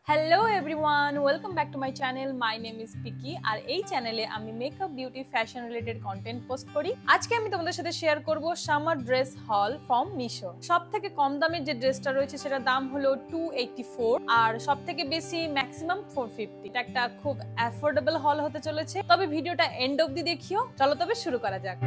Hello everyone, welcome back to my channel. My name is Piki. আর এই চ্যানেলে আমি makeup, beauty, fashion related content post করি। আজকে আমি তোমাদের সাথে শেয়ার করব summer dress haul from Meesho. সব থেকে কম দামের যে ড্রেসটা রয়েছে সেটার দাম হলো 284, আর সব থেকে বেশি ম্যাক্সিমাম 450। এটা একটা খুব অ্যাফোর্ডেবল হল হতে চলেছে। তবে ভিডিওটা এন্ড অবধি দেখিও। চলো তবে শুরু করা যাক।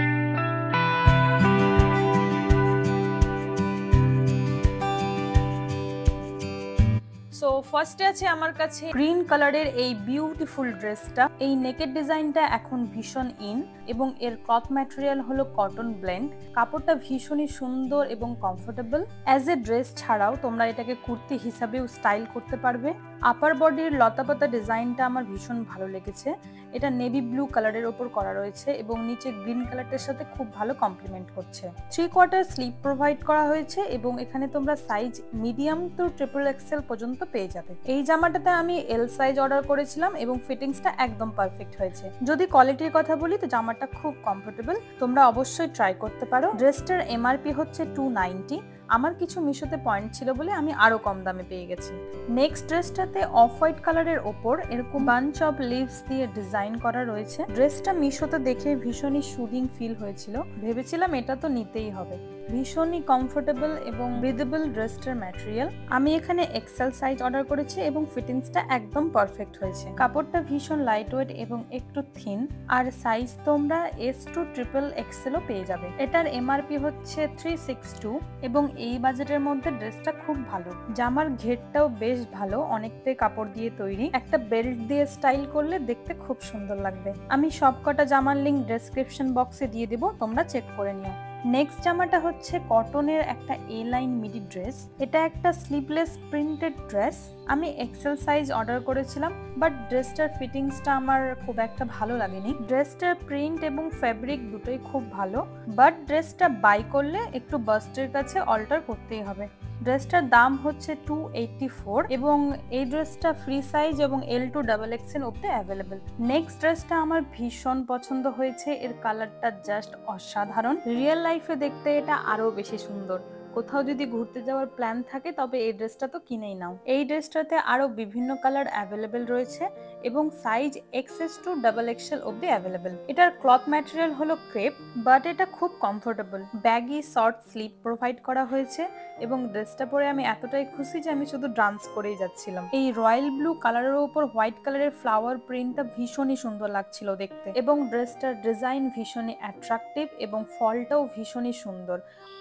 সো ফার্স্টে আছে আমার কাছে গ্রিন কালারের এই বিউটিফুল ড্রেসটা। এই নেকের ডিজাইনটা এখন ভীষণ ইন এবং এর ক্লথ ম্যাটেরিয়াল হলো কটন ব্লেন্ড। কাপড়টা ভীষণই সুন্দর এবং কমফোর্টেবল। অ্যাজ এ ড্রেস ছাড়াও তোমরা এটাকে কুর্তি হিসাবেও স্টাইল করতে পারবে। আপার বডির লতাপাতা ডিজাইনটা আমার ভীষণ ভালো লেগেছে। এটা নেভি ব্লু কালারের ওপর করা রয়েছে এবং নিচে গ্রিন কালারটার সাথে খুব ভালো কমপ্লিমেন্ট করছে। 3/4 স্লিভ প্রোভাইড করা হয়েছে এবং এখানে তোমরা সাইজ মিডিয়াম টু XXL পর্যন্ত পেয়ে যাবে। এই জামাটাতে আমি এল সাইজ অর্ডার করেছিলাম এবং ফিটিংসটা একদম পারফেক্ট হয়েছে। যদি কোয়ালিটির কথা বলি তো জামাটা খুব কমফোর্টেবল, তোমরা অবশ্যই ট্রাই করতে পারো। ড্রেসটার MRP হচ্ছে 290। আমার কিছু মিশোতে পয়েন্ট ছিল বলে আমি আরো কম দামে পেয়ে গেছি। নেক্সট ড্রেসটাতে অফ হোয়াইট কালারের ওপর এরকম বাঞ্চ অফ লিভস দিয়ে ডিজাইন করা রয়েছে। ড্রেসটা মিশোতে দেখে ভীষণই সুদিং ফিল হয়েছিল, ভেবেছিলাম এটা তো নিতেই হবে। ভীষণই কমফোর্টেবল এবং ব্রিদেবল ড্রেসটার ম্যাটেরিয়াল। আমি এখানে এক্সেল সাইজ অর্ডার করেছি এবং ফিটিংসটা একদম পারফেক্ট হয়েছে। কাপড়টা ভীষণ লাইট ওয়েট এবং একটু থিন, আর সাইজ তোমরা S to XXLও পেয়ে যাবে। এটার MRP হচ্ছে 362 এবং এই বাজেটের মধ্যে ড্রেসটা খুব ভালো। জামার ঘেরটাও বেশ ভালো, অনেকটাই কাপড় দিয়ে তৈরি। একটা বেল্ট দিয়ে স্টাইল করলে দেখতে খুব সুন্দর লাগবে। আমি সবকটা জামার লিংক ডেসক্রিপশন বক্সে দিয়ে দেবো, তোমরা চেক করে নিও। নেক্সট জামাটা হচ্ছে কটনের একটা এ লাইন মিডি ড্রেস। এটা একটা স্লিভলেস প্রিন্টেড ড্রেস। আমি এক্সেল সাইজ অর্ডার করেছিলাম, বাট ড্রেসটার ফিটিংসটা আমার খুব একটা ভালো লাগেনি। ড্রেসটার প্রিন্ট এবং ফ্যাব্রিক দুটোই খুব ভালো, বাট ড্রেসটা বাই করলে একটু বাস্টের কাছে অল্টার করতেই হবে। ড্রেসটার দাম হচ্ছে 284 এবং এই ড্রেসটা ফ্রি সাইজ এবং L to XXL অবধি অ্যাভেলেবেল। নেক্সট ড্রেসটা আমার ভীষণ পছন্দ হয়েছে। এর কালারটা জাস্ট অসাধারণ। রিয়েল লাইফে দেখতে এটা আরো বেশি সুন্দর। কোথাও যদি ঘুরতে যাওয়ার প্ল্যান থাকে তবে এই ড্রেসটা তো কিনেই নাও। এই ড্রেসটাতে আরো বিভিন্ন কালার অ্যাভেলেবেল রয়েছে এবং সাইজ XS to XXL অবধি অ্যাভেলেবেল। এটার ক্লথ ম্যাটেরিয়াল হলো ক্রেপ, বাট এটা খুব comfortable. Baggy short sleeve provide করা হয়েছে এবং ড্রেসটা পরে আমি এতটাই খুশি যে আমি শুধু ডান্স করেই যাচ্ছিলাম। এই রয়্যাল ব্লু কালারের উপর হোয়াইট কালারের ফ্লাওয়ার প্রিন্টটা ভীষণই সুন্দর লাগছিল দেখতে এবং ড্রেসটার ডিজাইন ভীষণই অ্যাট্রাকটিভ এবং ফলটাও ভীষণই সুন্দর।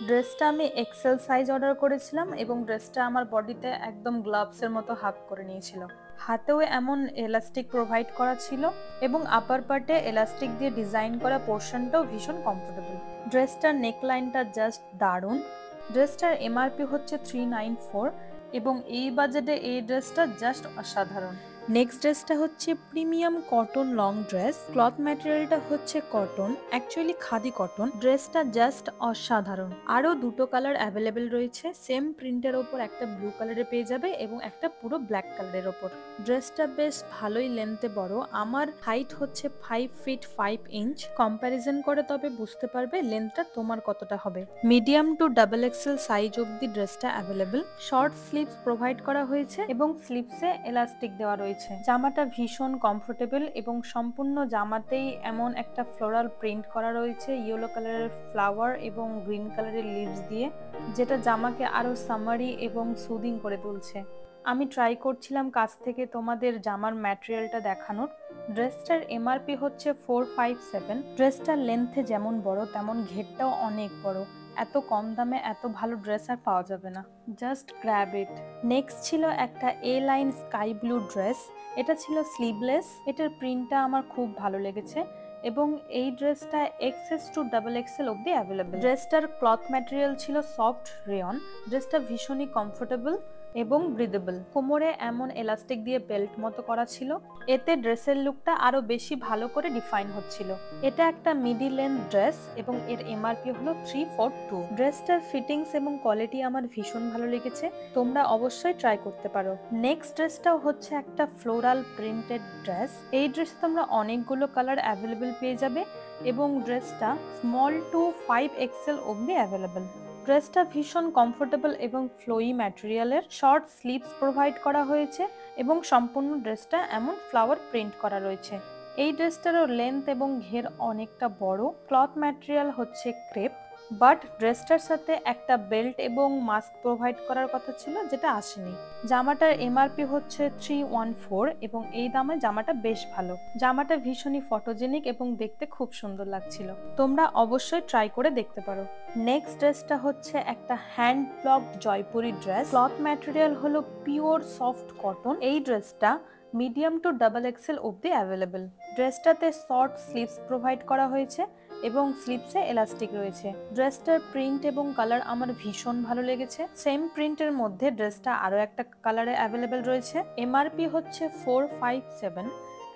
ড্রেসটা আমি এক্সেল সাইজ অর্ডার করেছিলাম এবং ড্রেসটা আমার বডিতে একদম গ্লাভসের মতো হাগ করে নিয়েছিল। হাতেও এমন এলাস্টিক প্রোভাইড করা ছিল এবং আপার পার্টে এলাস্টিক দিয়ে ডিজাইন করা পোর্শনটাও ভীষণ কমফোর্টেবল। ড্রেসটার নেকলাইনটা জাস্ট দারুণ। ড্রেসটার MRP হচ্ছে 394 এবং এই বাজেটে এই ড্রেসটা জাস্ট অসাধারণ। নেক্সট ড্রেসটা হচ্ছে premium cotton long dress. Cloth ম্যাটেরিয়ালটা হচ্ছে কটন, অ্যাকচুয়ালি খাদি কটন। ড্রেসটা জাস্ট অসাধারণ। আরো দুটো কালার অ্যাভেলেবেল রয়েছে। সেম প্রিন্টের ওপর একটা ব্লু কালারে পেয়ে যাবে এবং একটা পুরো ব্ল্যাক কালারের ওপর। ড্রেসটা বেশ ভালোই লেন্থে বড়। আমার হাইট হচ্ছে 5 feet 5 inch। কম্প্যারিজন করে তবে বুঝতে পারবে লেন্থটা তোমার কতটা হবে। মিডিয়াম টু XXL সাইজ অবধি ড্রেসটা অ্যাভেলেবেল। শর্ট স্লিভস প্রোভাইড করা হয়েছে এবং স্লিভসে এলাস্টিক দেওয়া রয়েছে। জামাটা ভীষণ কমফোর্টেবল এবং সম্পূর্ণ জামাতেই এমন একটা ফ্লোরাল প্রিন্ট করা রয়েছে ইয়েলো কালারের ফ্লাওয়ার এবং গ্রিন কালারের লিভস দিয়ে, যেটা জামাকে আরো সামারি এবং সুদিং করে তুলছে। আমি ট্রাই করছিলাম কাছ থেকে তোমাদের জামার ম্যাটেরিয়ালটা দেখানোর। ড্রেসটার MRP হচ্ছে 457। ড্রেসটার লেন্থে যেমন বড় তেমন ঘেরটাও অনেক বড়। এত কম দামে এত ভালো ড্রেস আর পাওয়া যাবে না, জাস্ট গ্র্যাব ইট। নেক্সট ছিল একটা এ লাইন স্কাই ব্লু ড্রেস। এটা ছিল স্লিভলেস। এটার প্রিন্টটা আমার খুব ভালো লেগেছে এবং এই ড্রেসটা XS to XXL অবধি অ্যাভেলেবেল। ড্রেসটার ক্লথ ম্যাটেরিয়াল ছিল সফট রেয়ন। ড্রেসটা ভীষণই কমফোর্টেবল এবং ব্রিদেবল। কোমরে এমন এলাস্টিক দিয়ে বেল্ট মতো করা ছিল, এতে ড্রেসের লুকটা আরো বেশি ভালো করে ডিফাইন হচ্ছিল। এটা একটা মিডি লেন্থ ড্রেস এবং এর MRP হলো 342। ড্রেসটার ফিটিংস এবং কোয়ালিটি আমার ভীষণ ভালো লেগেছে, তোমরা অবশ্যই ট্রাই করতে পারো। নেক্সট ড্রেসটাও হচ্ছে একটা ফ্লোরাল প্রিন্টেড ড্রেস। এই ড্রেসে তোমরা অনেকগুলো কালার অ্যাভেলেবেল পেয়ে যাবে এবং ড্রেসটা স্মল টু 5XL অবধি অ্যাভেলেবেল। ড্রেসটা ভীষণ কমফোর্টেবল এবং ফ্লোয়ি ম্যাটেরিয়ালের, শর্ট স্লিভস প্রোভাইড করা হয়েছে এবং সম্পূর্ণ ড্রেসটা এমন ফ্লাওয়ার প্রিন্ট করা রয়েছে। এই ড্রেসটারও লেন্থ এবং ঘের অনেকটা বড়। ক্লথ ম্যাটেরিয়াল হচ্ছে ক্রেপ, বাট ড্রেসটার সাথে একটা বেল্ট এবং মাস্ক প্রোভাইড করার কথা ছিল, যেটা আসেনি। জামাটার এমআরপি হচ্ছে 314 এবং এই দামে জামাটা বেশ ভালো। জামাটা ভীষণই ফটোজেনিক এবং দেখতে খুব সুন্দর লাগছিল। তোমরা অবশ্যই ট্রাই করে দেখতে পারো। নেক্সট ড্রেসটা হচ্ছে একটা hand blocked Jaipuri dress. Cloth material হলো পিওর সফট কটন। এই ড্রেসটা মিডিয়াম টু ডাবল এক্সেল অবধি অ্যাভেলেবেল। ড্রেসটাতে শর্ট স্লিভস প্রোভাইড করা হয়েছে এবং স্লিভসে এলাস্টিক রয়েছে। ড্রেসটার প্রিন্ট এবং কালার আমার ভীষণ ভালো লেগেছে। সেম প্রিন্টের মধ্যে ড্রেসটা আরো একটা কালারে অ্যাভেলেবেল রয়েছে। এমআরপি হচ্ছে 457।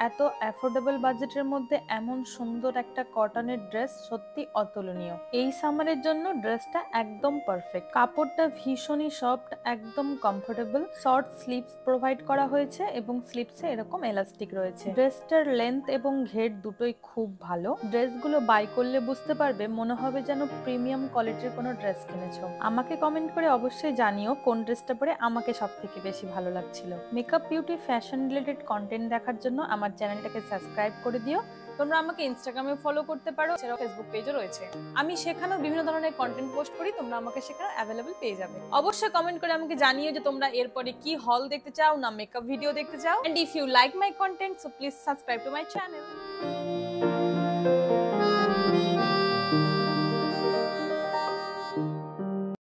এত অ্যাফোর্ডেবল বাজেটের মধ্যে এমন সুন্দর একটা কটনের ড্রেস সত্যি অতুলনীয়। এই সামারের জন্য ড্রেসটা একদম পারফেক্ট। কাপড়টা ভীষণই সফট, একদম কমফোর্টেবল। শর্ট স্লিভস প্রোভাইড করা হয়েছে এবং স্লিভসে এরকম এলাস্টিক রয়েছে। ড্রেসটার লেন্থ এবং ঘের দুটোই খুব ভালো। ড্রেসগুলো বাই করলে বুঝতে পারবে, মনে হবে যেন প্রিমিয়াম কোয়ালিটির কোনো ড্রেস কিনেছো। আমাকে কমেন্ট করে অবশ্যই জানিও কোন ড্রেসটা পরে আমাকে সব থেকে বেশি ভালো লাগছিল। Makeup, beauty, fashion related content দেখার জন্য আমার চ্যানেলটাকে সাবস্ক্রাইব করে দিও। তোমরা আমাকে ইনস্টাগ্রামে ফলো করতে পারো, এছাড়াও ফেসবুক পেজও রয়েছে। আমি সেখানেও বিভিন্ন ধরনের কন্টেন্ট পোস্ট করি, তোমরা আমাকে সেখানে অ্যাভেলেবল পেয়ে যাবে। অবশ্যই কমেন্ট করে আমাকে জানিও যে তোমরা এরপরে কি হল দেখতে চাও না মেকআপ ভিডিও দেখতে চাও। And if you like my content, so please subscribe to my channel.